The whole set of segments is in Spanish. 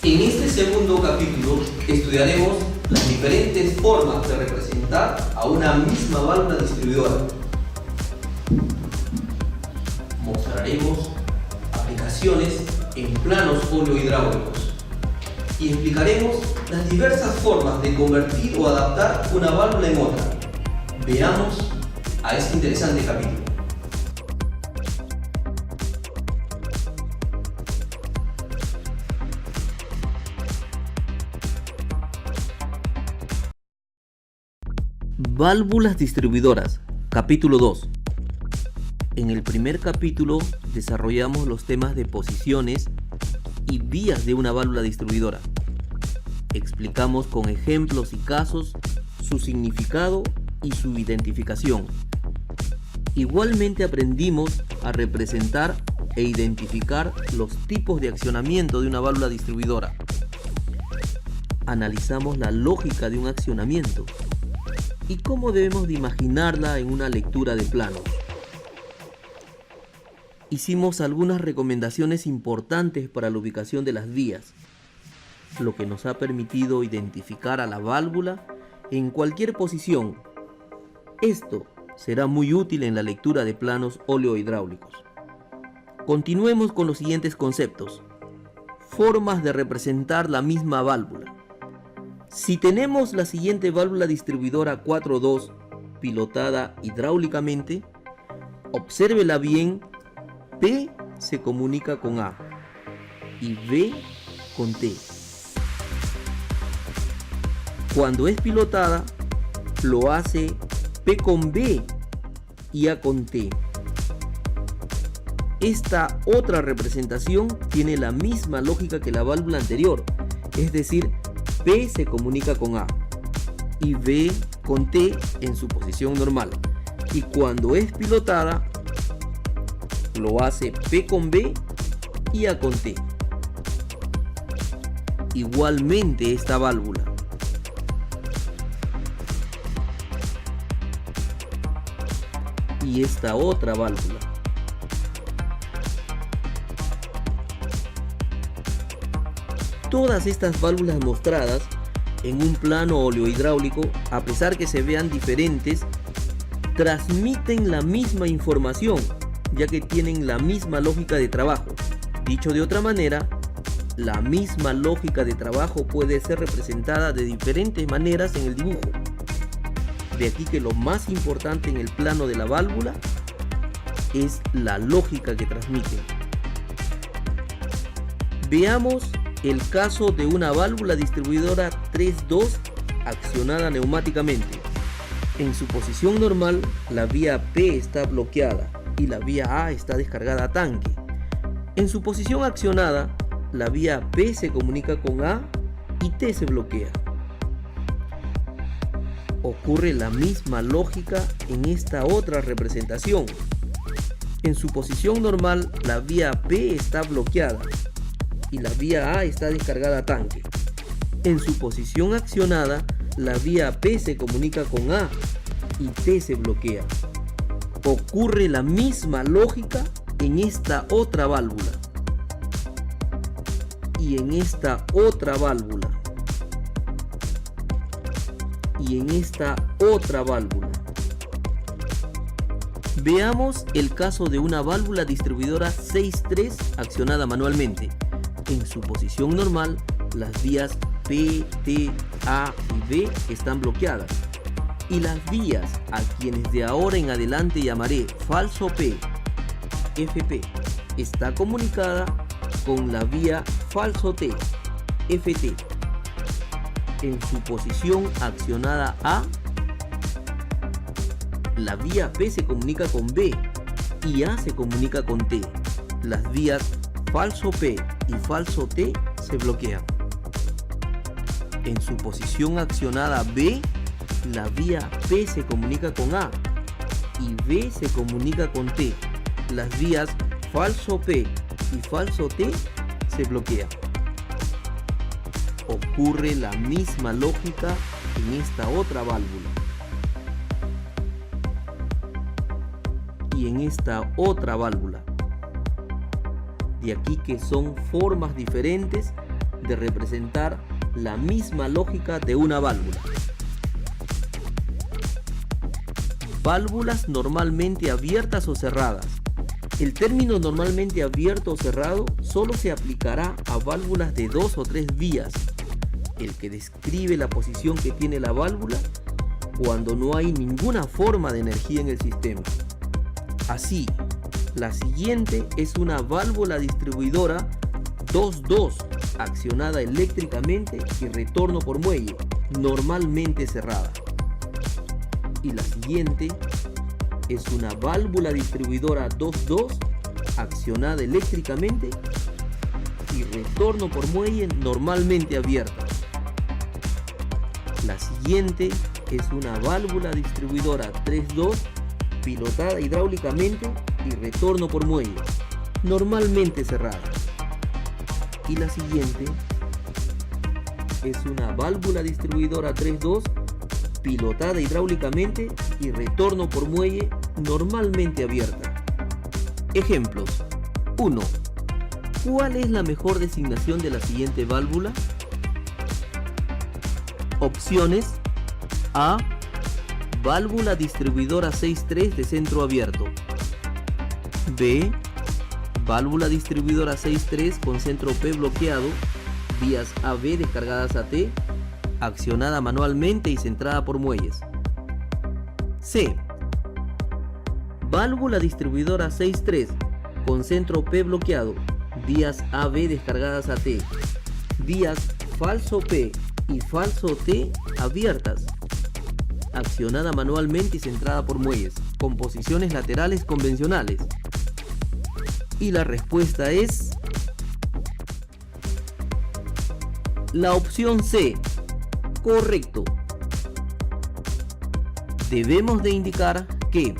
En este segundo capítulo estudiaremos las diferentes formas de representar a una misma válvula distribuidora. Mostraremos aplicaciones en planos oleohidráulicos y explicaremos las diversas formas de convertir o adaptar una válvula en otra. Veamos a este interesante capítulo. Válvulas distribuidoras, capítulo 2. En el primer capítulo desarrollamos los temas de posiciones y vías de una válvula distribuidora. Explicamos con ejemplos y casos su significado y su identificación. Igualmente aprendimos a representar e identificar los tipos de accionamiento de una válvula distribuidora. Analizamos la lógica de un accionamiento y cómo debemos de imaginarla en una lectura de plano. Hicimos algunas recomendaciones importantes para la ubicación de las vías, lo que nos ha permitido identificar a la válvula en cualquier posición. Esto será muy útil en la lectura de planos oleohidráulicos. Continuemos con los siguientes conceptos. Formas de representar la misma válvula. Si tenemos la siguiente válvula distribuidora 4.2 pilotada hidráulicamente, obsérvela bien. P se comunica con A y B con T. Cuando es pilotada, lo hace P con B y A con T. Esta otra representación tiene la misma lógica que la válvula anterior, es decir, P se comunica con A y B con T en su posición normal. Y cuando es pilotada, lo hace P con B y A con T. Igualmente esta válvula. Y esta otra válvula. Todas estas válvulas mostradas en un plano oleohidráulico, a pesar que se vean diferentes, transmiten la misma información, ya que tienen la misma lógica de trabajo. Dicho de otra manera, la misma lógica de trabajo puede ser representada de diferentes maneras en el dibujo. De aquí que lo más importante en el plano de la válvula es la lógica que transmiten. Veamos el caso de una válvula distribuidora 3.2 accionada neumáticamente. En su posición normal, la vía P está bloqueada y la vía A está descargada a tanque. En su posición accionada, la vía P se comunica con A y T se bloquea. Ocurre la misma lógica en esta otra representación. En su posición normal, la vía P está bloqueada y la vía A está descargada a tanque. En su posición accionada, la vía P se comunica con A y T se bloquea. Ocurre la misma lógica en esta otra válvula y en esta otra válvula y en esta otra válvula. Veamos el caso de una válvula distribuidora 6.3 accionada manualmente. En su posición normal, las vías P, T, A y B están bloqueadas y las vías a quienes de ahora en adelante llamaré falso P, FP, está comunicada con la vía falso T, FT. En su posición accionada A, la vía P se comunica con B y A se comunica con T. Las vías falso P y falso T se bloquean. En su posición accionada B, la vía P se comunica con A y B se comunica con T. Las vías falso P y falso T se bloquean. Ocurre la misma lógica en esta otra válvula y en esta otra válvula. De aquí que son formas diferentes de representar la misma lógica de una válvula. Válvulas normalmente abiertas o cerradas. El término normalmente abierto o cerrado solo se aplicará a válvulas de 2 o 3 vías, el que describe la posición que tiene la válvula cuando no hay ninguna forma de energía en el sistema. Así, la siguiente es una válvula distribuidora 2-2 accionada eléctricamente y retorno por muelle, normalmente cerrada. Y la siguiente es una válvula distribuidora 2-2 accionada eléctricamente y retorno por muelle, normalmente abierta. La siguiente es una válvula distribuidora 3-2 pilotada hidráulicamente y retorno por muelle, normalmente cerrada. Y la siguiente es una válvula distribuidora 3-2 pilotada hidráulicamente y retorno por muelle, normalmente abierta. Ejemplos. 1. ¿Cuál es la mejor designación de la siguiente válvula? Opciones. A. Válvula distribuidora 6-3 de centro abierto. B. Válvula distribuidora 6-3 con centro P bloqueado, vías AB descargadas a T, accionada manualmente y centrada por muelles. C. Válvula distribuidora 6-3 con centro P bloqueado, vías AB descargadas a T, vías falso P y falso T abiertas, accionada manualmente y centrada por muelles, con posiciones laterales convencionales. Y la respuesta es la opción C. Correcto. Debemos de indicar que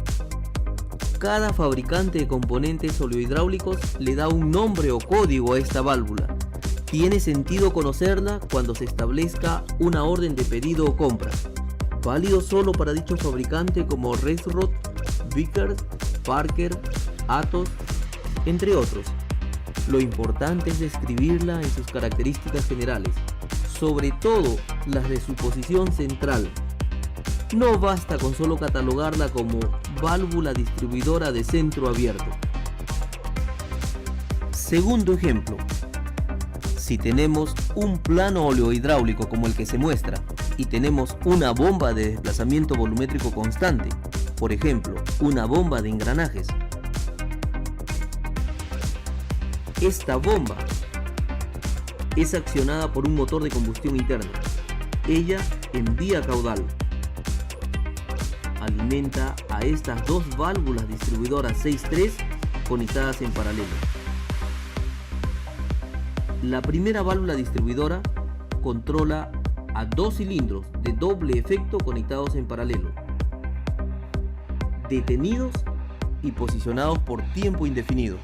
cada fabricante de componentes oleohidráulicos le da un nombre o código a esta válvula. Tiene sentido conocerla cuando se establezca una orden de pedido o compra, válido solo para dicho fabricante como Resrod, Vickers, Parker, Atos, entre otros. Lo importante es describirla en sus características generales, sobre todo las de su posición central. No basta con solo catalogarla como válvula distribuidora de centro abierto. Segundo ejemplo. Si tenemos un plano oleohidráulico como el que se muestra y tenemos una bomba de desplazamiento volumétrico constante, por ejemplo, una bomba de engranajes, esta bomba es accionada por un motor de combustión interna. Ella envía caudal, alimenta a estas dos válvulas distribuidoras 6-3 conectadas en paralelo. La primera válvula distribuidora controla a dos cilindros de doble efecto conectados en paralelo, detenidos y posicionados por tiempo indefinido.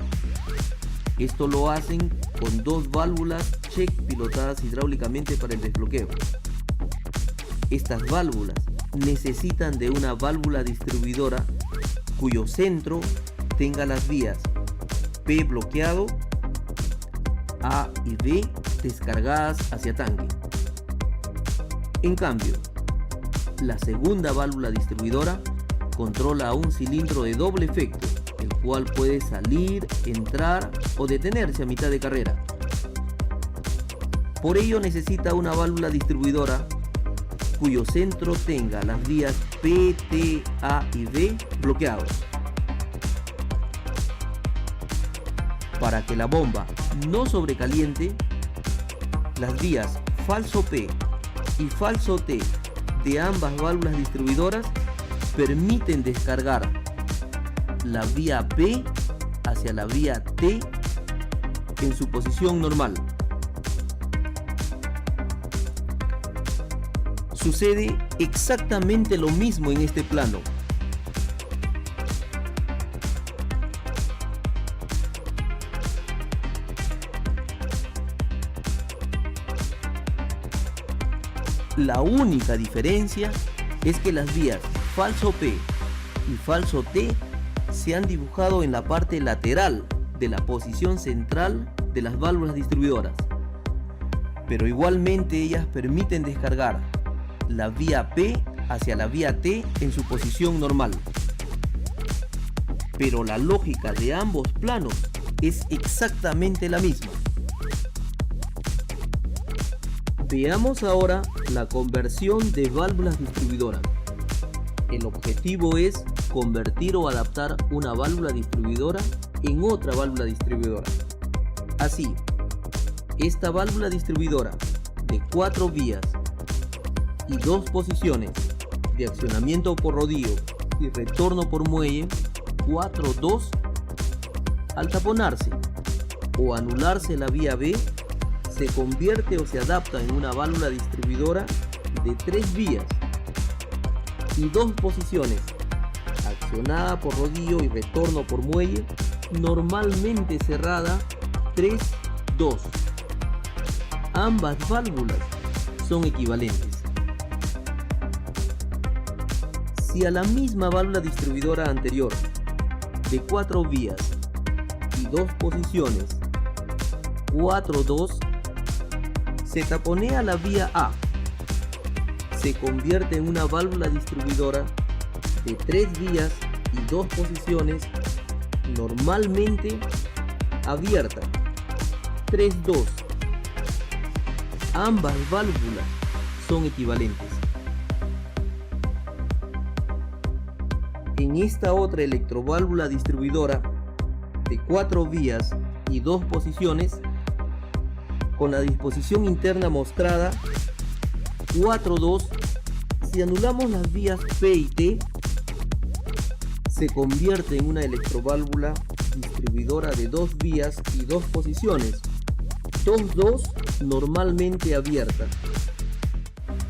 Esto lo hacen con dos válvulas check pilotadas hidráulicamente para el desbloqueo. Estas válvulas necesitan de una válvula distribuidora cuyo centro tenga las vías P bloqueado, A y B descargadas hacia tanque. En cambio, la segunda válvula distribuidora controla a un cilindro de doble efecto, el cual puede salir, entrar o detenerse a mitad de carrera. Por ello necesita una válvula distribuidora cuyo centro tenga las vías P, T, A y B bloqueados. Para que la bomba no sobrecaliente, las vías falso P y falso T de ambas válvulas distribuidoras permiten descargar la vía P hacia la vía T en su posición normal. Sucede exactamente lo mismo en este plano. La única diferencia es que las vías falso P y falso T se han dibujado en la parte lateral de la posición central de las válvulas distribuidoras. pero igualmente ellas permiten descargar la vía P hacia la vía T en su posición normal. Pero la lógica de ambos planos es exactamente la misma. Veamos ahora la conversión de válvulas distribuidoras. El objetivo es convertir o adaptar una válvula distribuidora en otra válvula distribuidora. Así, esta válvula distribuidora de 4 vías y 2 posiciones de accionamiento por rodillo y retorno por muelle 4-2, al taponarse o anularse la vía B, se convierte o se adapta en una válvula distribuidora de 3 vías y 2 posiciones, accionada por rodillo y retorno por muelle, normalmente cerrada 3-2. Ambas válvulas son equivalentes. Si a la misma válvula distribuidora anterior de 4 vías y 2 posiciones 4-2 se taponea la vía A, se convierte en una válvula distribuidora de 3 vías y 2 posiciones normalmente abierta 3-2. Ambas válvulas son equivalentes. En esta otra electroválvula distribuidora de 4 vías y 2 posiciones, con la disposición interna mostrada 4-2, si anulamos las vías P y T, se convierte en una electroválvula distribuidora de 2 vías y 2 posiciones 2-2 normalmente abierta.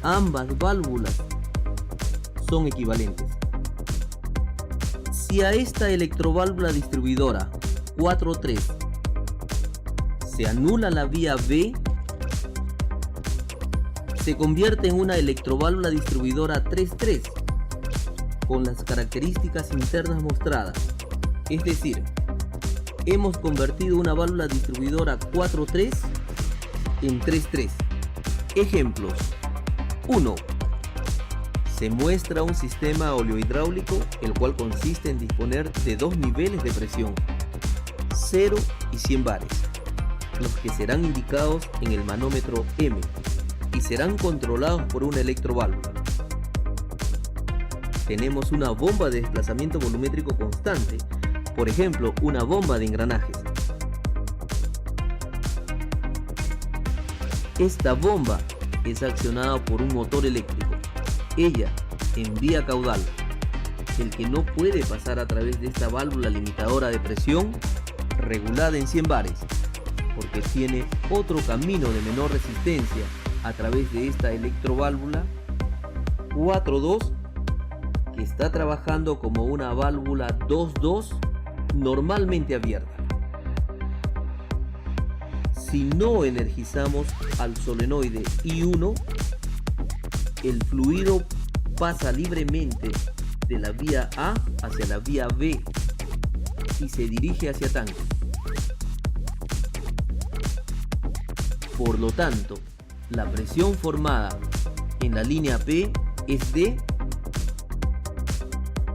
Ambas válvulas son equivalentes. Si a esta electroválvula distribuidora 4-3 se anula la vía B, se convierte en una electroválvula distribuidora 3-3 con las características internas mostradas. Es decir, hemos convertido una válvula distribuidora 4-3 en 3-3. Ejemplos. 1. Se muestra un sistema oleohidráulico, el cual consiste en disponer de 2 niveles de presión, 0 y 100 bares, los que serán indicados en el manómetro M y serán controlados por una electroválvula. Tenemos una bomba de desplazamiento volumétrico constante, por ejemplo, una bomba de engranajes. Esta bomba es accionada por un motor eléctrico. Ella envía caudal, el que no puede pasar a través de esta válvula limitadora de presión regulada en 100 bares, porque tiene otro camino de menor resistencia a través de esta electroválvula 4-2, que está trabajando como una válvula 2-2 normalmente abierta. Si no energizamos al solenoide I1, el fluido pasa libremente de la vía A hacia la vía B y se dirige hacia tanque. Por lo tanto, la presión formada en la línea P es de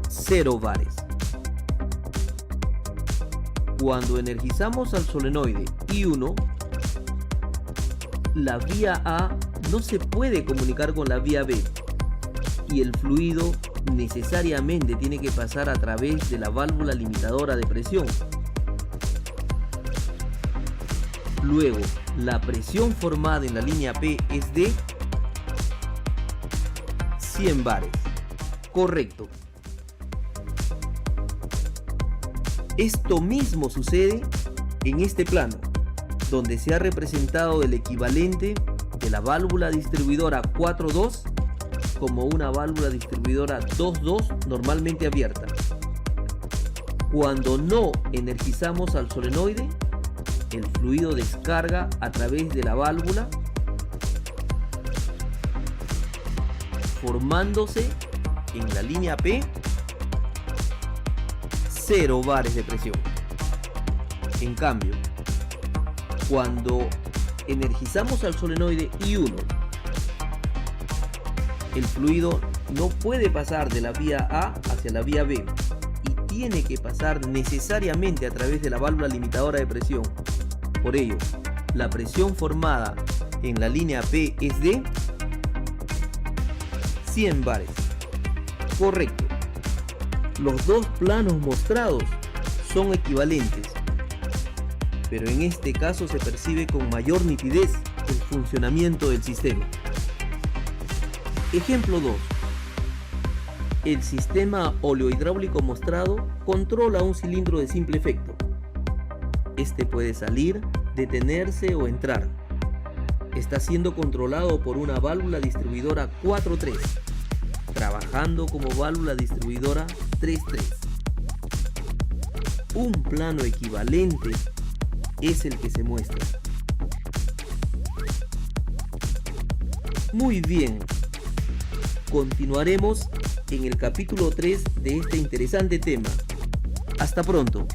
0 bares. Cuando energizamos al solenoide I1, la vía A no se puede comunicar con la vía B y el fluido necesariamente tiene que pasar a través de la válvula limitadora de presión. Luego, la presión formada en la línea P es de 100 bares. Correcto. Esto mismo sucede en este plano, donde se ha representado el equivalente de la válvula distribuidora 4-2 como una válvula distribuidora 2-2 normalmente abierta. Cuando no energizamos al solenoide, el fluido descarga a través de la válvula, formándose en la línea P 0 bares de presión. En cambio, cuando Energizamos al solenoide I1. El fluido no puede pasar de la vía A hacia la vía B y tiene que pasar necesariamente a través de la válvula limitadora de presión. Por ello, la presión formada en la línea P es de 100 bares. Correcto. Los dos planos mostrados son equivalentes, pero en este caso se percibe con mayor nitidez el funcionamiento del sistema. Ejemplo 2. El sistema oleohidráulico mostrado controla un cilindro de simple efecto. Este puede salir, detenerse o entrar. Está siendo controlado por una válvula distribuidora 4-3, trabajando como válvula distribuidora 3-3. Un plano equivalente es el que se muestra. Muy bien. Continuaremos en el capítulo 3 de este interesante tema. Hasta pronto.